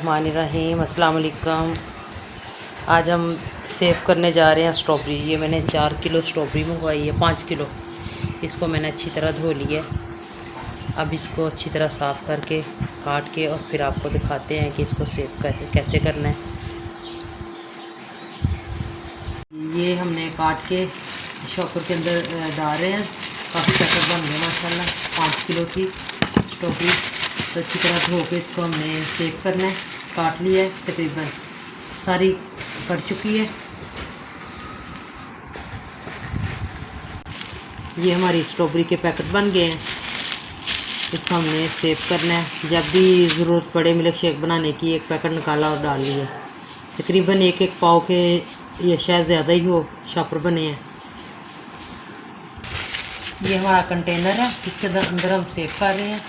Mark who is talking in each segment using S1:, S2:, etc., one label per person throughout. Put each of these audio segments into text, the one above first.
S1: बिस्मिल्लाहिर्रहमानिर्रहीम। अस्सलाम वालेकुम। आज हम सेव करने जा रहे हैं स्ट्रॉबेरी। ये मैंने 4 किलो स्ट्रॉबेरी मंगवाई है, 5 किलो। इसको मैंने अच्छी तरह धो लिया है। अब इसको अच्छी तरह साफ़ करके काट के और फिर आपको दिखाते हैं कि इसको सेव कैसे करना है। ये हमने काट के शॉपर के अंदर डाल रहे हैं। काफ़ी पैकेट बन गए माशाल्लाह। 5 किलो की स्ट्रॉबेरी तो अच्छी तरह धो के इसको हमने सेव करना है। काट लिया है, तकरीबन सारी कट चुकी है। ये हमारी स्ट्रॉबेरी के पैकेट बन गए हैं। इसको हमने सेव करना है। जब भी ज़रूरत पड़े मिल्क शेक बनाने की, एक पैकेट निकाला और डाल लिया। तकरीबन एक पाव के या शायद ज़्यादा ही हो शॉपर बने हैं। ये हमारा कंटेनर है, इसके अंदर हम सेव कर रहे हैं।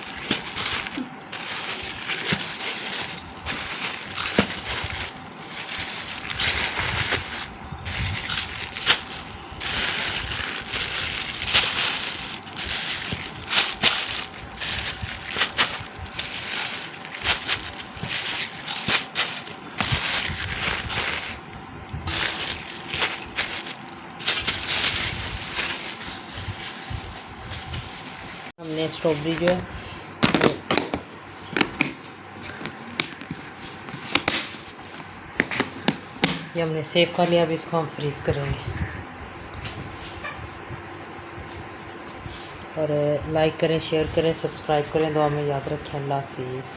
S1: हमने स्ट्रॉबेरी जो है ये हमने सेव कर लिया। अब इसको हम फ्रीज़ करेंगे। और लाइक करें, शेयर करें, सब्सक्राइब करें। दुआ में याद रखें। अल्लाह हाफिज़।